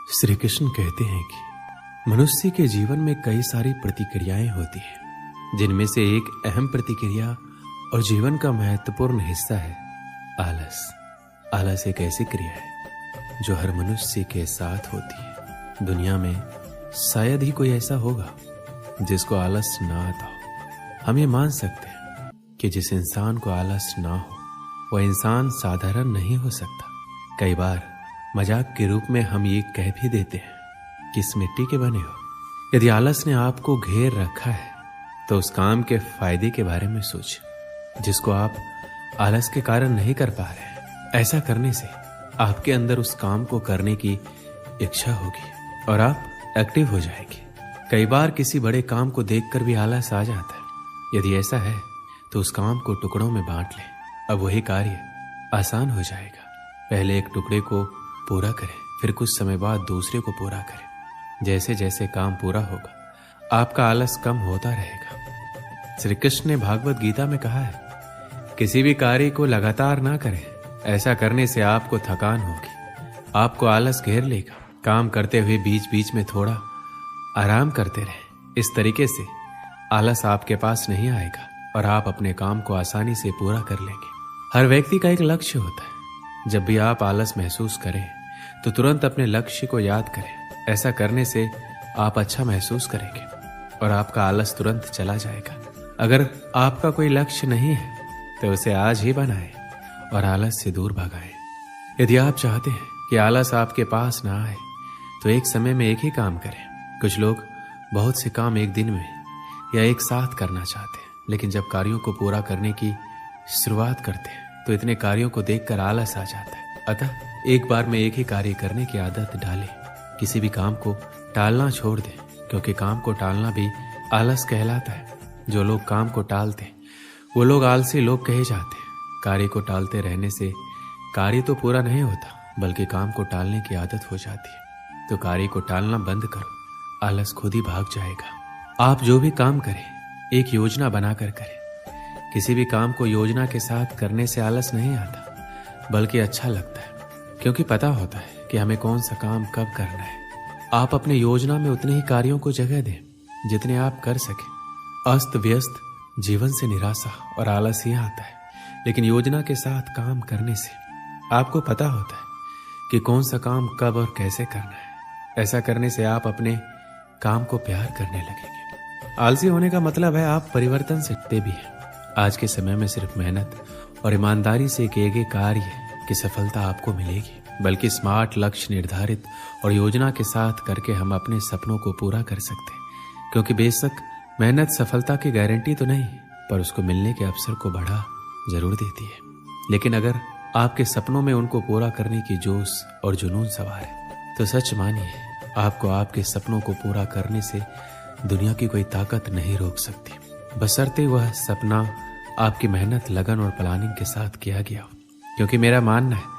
श्री कृष्ण कहते हैं कि मनुष्य के जीवन में कई सारी प्रतिक्रियाएं होती हैं, जिनमें से एक अहम प्रतिक्रिया और जीवन का महत्वपूर्ण हिस्सा है आलस। आलस एक ऐसी क्रिया है जो हर मनुष्य के साथ होती है। दुनिया में शायद ही कोई ऐसा होगा जिसको आलस ना आता हो। हम ये मान सकते हैं कि जिस इंसान को आलस ना हो वह इंसान साधारण नहीं हो सकता। कई बार मजाक के रूप में हम ये कह भी देते हैं कि इस मिट्टी के बने हो। यदि आलस ने आपको घेर रखा है तो उस काम के फायदे के बारे में सोचें जिसको आप आलस के कारण नहीं कर पा रहे हैं। ऐसा करने से आपके अंदर उस काम को करने की इच्छा होगी और आप एक्टिव हो जाएंगे। कई बार किसी बड़े काम को देखकर भी आलस आ जाता है। यदि ऐसा है तो उस काम को टुकड़ों में बांट लें। अब वही कार्य आसान हो जाएगा। पहले एक टुकड़े को पूरा करें, फिर कुछ समय बाद दूसरे को पूरा करें। जैसे जैसे काम पूरा होगा आपका आलस कम होता रहेगा। श्री कृष्ण ने भागवत गीता में कहा है, किसी भी कार्य को लगातार ना करें। ऐसा करने से आपको थकान होगी, आपको आलस घेर लेगा। काम करते हुए बीच बीच में थोड़ा आराम करते रहें। इस तरीके से आलस आपके पास नहीं आएगा और आप अपने काम को आसानी से पूरा कर लेंगे। हर व्यक्ति का एक लक्ष्य होता है। जब भी आप आलस महसूस करें तो तुरंत अपने लक्ष्य को याद करें। ऐसा करने से आप अच्छा महसूस करेंगे और आपका आलस तुरंत चला जाएगा। अगर आपका कोई लक्ष्य नहीं है तो उसे आज ही बनाएं और आलस से दूर भगाएं। यदि आप चाहते हैं कि आलस आपके पास ना आए तो एक समय में एक ही काम करें। कुछ लोग बहुत से काम एक दिन में या एक साथ करना चाहते हैं, लेकिन जब कार्यों को पूरा करने की शुरुआत करते हैं तो इतने कार्यों को देखकर आलस आ जाता है। अतः एक बार में एक ही कार्य करने की आदत डालें। किसी भी काम को टालना छोड़ दें, क्योंकि काम को टालना भी आलस कहलाता है। जो लोग काम को टालते हैं वो लोग आलसी लोग कहे जाते हैं। कार्य को टालते रहने से कार्य तो पूरा नहीं होता, बल्कि काम को टालने की आदत हो जाती है। तो कार्य को टालना बंद करो, आलस खुद ही भाग जाएगा। आप जो भी काम करें एक योजना बनाकर करें। किसी भी काम को योजना के साथ करने से आलस नहीं आता, बल्कि अच्छा लगता है, क्योंकि पता होता है कि हमें कौन सा काम कब करना है। आप अपने योजना में उतने ही कार्यों को जगह दें जितने आप कर सकें। अस्त व्यस्त जीवन से निराशा और आलस ही आता है, लेकिन योजना के साथ काम करने से आपको पता होता है कि कौन सा काम कब और कैसे करना है। ऐसा करने से आप अपने काम को प्यार करने लगेंगे। आलसी होने का मतलब है आप परिवर्तन से डरते भी हैं। आज के समय में सिर्फ मेहनत और ईमानदारी से किए गए कार्य की सफलता आपको मिलेगी, बल्कि स्मार्ट लक्ष्य निर्धारित और योजना के साथ करके हम अपने सपनों को पूरा कर सकते हैं। क्योंकि बेशक मेहनत सफलता की गारंटी तो नहीं, पर उसको मिलने के अवसर को बढ़ा जरूर देती है। लेकिन अगर आपके सपनों में उनको पूरा करने की जोश और जुनून सवार है तो सच मानिए आपको आपके सपनों को पूरा करने से दुनिया की कोई ताकत नहीं रोक सकती, बशर्ते वह सपना आपकी मेहनत, लगन और प्लानिंग के साथ किया गया हो। क्योंकि मेरा मानना है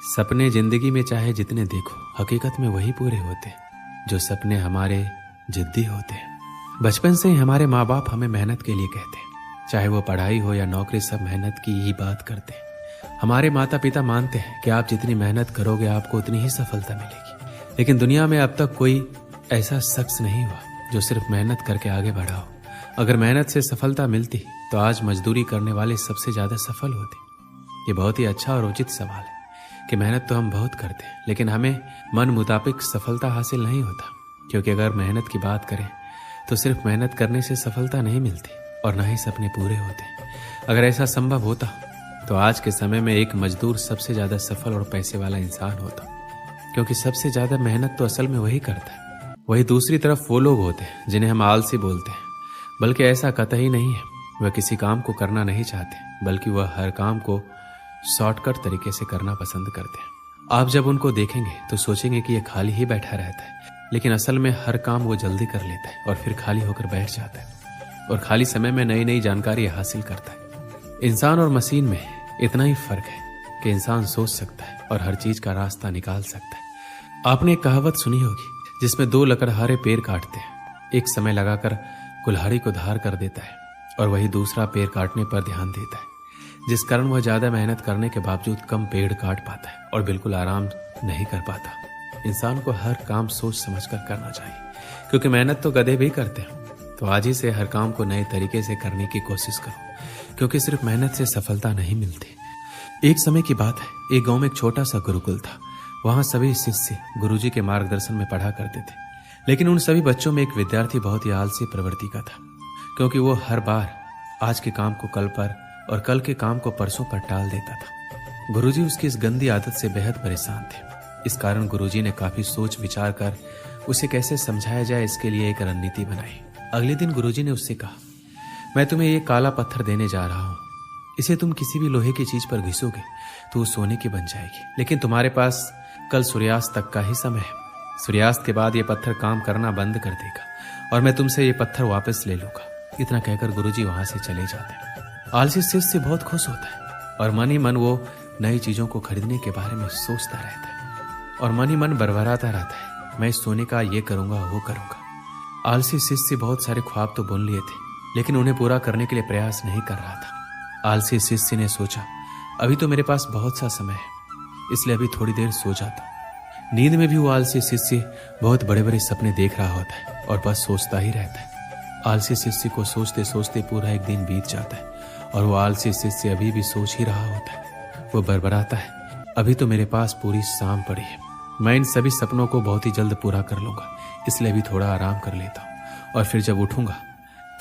सपने जिंदगी में चाहे जितने देखो, हकीकत में वही पूरे होते हैं जो सपने हमारे जिद्दी होते हैं। बचपन से ही हमारे माँ बाप हमें मेहनत के लिए कहते हैं, चाहे वो पढ़ाई हो या नौकरी, सब मेहनत की ही बात करते हैं। हमारे माता पिता मानते हैं कि आप जितनी मेहनत करोगे आपको उतनी ही सफलता मिलेगी। लेकिन दुनिया में अब तक कोई ऐसा शख्स नहीं हुआ जो सिर्फ मेहनत करके आगे बढ़ा हो। अगर मेहनत से सफलता मिलती तो आज मजदूरी करने वाले सबसे ज्यादा सफल होते। ये बहुत ही अच्छा और उचित सवाल है कि मेहनत तो हम बहुत करते हैं, लेकिन हमें मन मुताबिक सफलता हासिल नहीं होता। क्योंकि अगर मेहनत की बात करें तो सिर्फ मेहनत करने से सफलता नहीं मिलती और न ही सपने पूरे होते। अगर ऐसा संभव होता तो आज के समय में एक मजदूर सबसे ज्यादा सफल और पैसे वाला इंसान होता, क्योंकि सबसे ज्यादा मेहनत तो असल में वही करता है। वही दूसरी तरफ वो लोग होते हैं जिन्हें हम आलसी बोलते हैं, बल्कि ऐसा कतई नहीं है। वह किसी काम को करना नहीं चाहते, बल्कि वह हर काम को शॉर्टकट तरीके से करना पसंद करते हैं। आप जब उनको देखेंगे तो सोचेंगे कि यह खाली ही बैठा रहता है, लेकिन असल में हर काम वो जल्दी कर लेता है और फिर खाली होकर बैठ जाता है और खाली समय में नई नई जानकारी हासिल करता है। इंसान और मशीन में इतना ही फर्क है कि इंसान सोच सकता है और हर चीज का रास्ता निकाल सकता है। आपने एक कहावत सुनी होगी जिसमें दो लकड़हारे पेड़ काटते हैं, एक समय लगाकर कुल्हाड़ी को धार कर देता है और वही दूसरा पेड़ काटने पर ध्यान देता है, जिस कारण वह ज्यादा मेहनत करने के बावजूद कम पेड़ काट पाता है और बिल्कुल आराम नहीं कर पाता। इंसान को हर काम सोच समझकर करना चाहिए, क्योंकि मेहनत तो गधे भी करते हैं। तो आज ही से हर काम को नए तरीके से करने की कोशिश करो, क्योंकि सिर्फ मेहनत से सफलता नहीं मिलती। एक समय की बात है, एक गांव में एक छोटा सा गुरुकुल था। वहां सभी शिष्य गुरुजी के मार्गदर्शन में पढ़ा करते थे, लेकिन उन सभी बच्चों में एक विद्यार्थी बहुत ही आलसी प्रवृत्ति का था, क्योंकि वो हर बार आज के काम को कल पर और कल के काम को परसों पर टाल देता था। गुरुजी उसकी इस गंदी आदत से बेहद परेशान थे। इस कारण गुरुजी ने काफी सोच विचार कर उसे कैसे समझाया जाए, इसके लिए एक रणनीति बनाई। अगले दिन गुरुजी ने उससे कहा, मैं तुम्हें ये काला पत्थर देने जा रहा हूं। इसे तुम किसी भी लोहे की चीज पर घिसोगे तो वो सोने की बन जाएगी, लेकिन तुम्हारे पास कल सूर्यास्त तक का ही समय है। सूर्यास्त के बाद ये पत्थर काम करना बंद कर देगा और मैं तुमसे ये पत्थर वापस ले लूंगा। इतना कहकर गुरुजी वहां से चले जाते हैं। आलसी शिष्य बहुत खुश होता है और मन ही मन वो नई चीजों को खरीदने के बारे में सोचता रहता है और मन ही मन बरबराता रहता है, मैं सोने का ये करूंगा वो करूंगा। आलसी शिष्य बहुत सारे ख्वाब तो बुन लिए थे, लेकिन उन्हें पूरा करने के लिए प्रयास नहीं कर रहा था। आलसी शिष्य ने सोचा, अभी तो मेरे पास बहुत सा समय है, इसलिए अभी थोड़ी देर सो जाता हूं। नींद में भी वो आलसी शिष्य बहुत बड़े बड़े सपने देख रहा होता है और बस सोचता ही रहता है। आलसी शिष्य को सोचते सोचते पूरा एक दिन बीत जाता है और वो आलसी शिष्य अभी भी सोच ही रहा होता है। वो बरबराता है, अभी तो मेरे पास पूरी शाम पड़ी है, मैं इन सभी सपनों को बहुत ही जल्द पूरा कर लूंगा, इसलिए अभी थोड़ा आराम कर लेता हूँ और फिर जब उठूंगा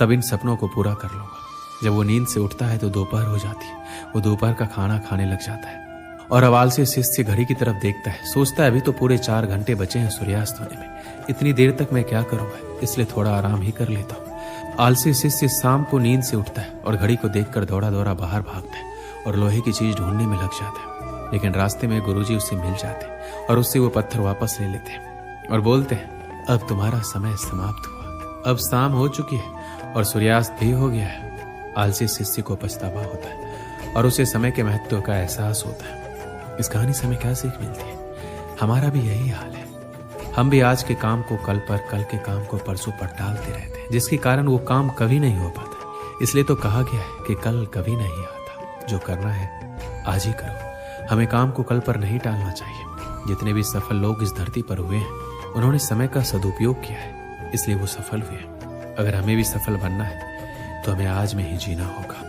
तब इन सपनों को पूरा कर लूंगा। जब वो नींद से उठता है तो दोपहर हो जाती है। वो दोपहर का खाना खाने लग जाता है और अब आलसी शिष्य घड़ी की तरफ देखता है, सोचता है अभी तो पूरे 4 घंटे बचे हैं सूर्यास्त होने में, इतनी देर तक मैं क्या करूंगा, इसलिए थोड़ा आराम ही कर लेता हूँ। आलसी शिष्य शाम को नींद से उठता है और घड़ी को देखकर दौड़ा दौड़ा बाहर भागता है और लोहे की चीज ढूंढने में लग जाता है। लेकिन रास्ते में गुरुजी उससे मिल जाते हैं और उससे वो पत्थर वापस ले लेते हैं और बोलते हैं, अब तुम्हारा समय समाप्त हुआ, अब शाम हो चुकी है और सूर्यास्त भी हो गया है। आलसी शिष्य को पछतावा होता है और उसे समय के महत्व का एहसास होता है। इस कहानी से हमें क्या सीख मिलती है? हमारा भी यही हाल है, हम भी आज के काम को कल पर, कल के काम को परसों पर टालते रहते हैं, जिसके कारण वो काम कभी नहीं हो पाता। इसलिए तो कहा गया है कि कल कभी नहीं आता, जो करना है आज ही करो। हमें काम को कल पर नहीं टालना चाहिए। जितने भी सफल लोग इस धरती पर हुए हैं, उन्होंने समय का सदुपयोग किया है, इसलिए वो सफल हुए हैं। अगर हमें भी सफल बनना है तो हमें आज में ही जीना होगा।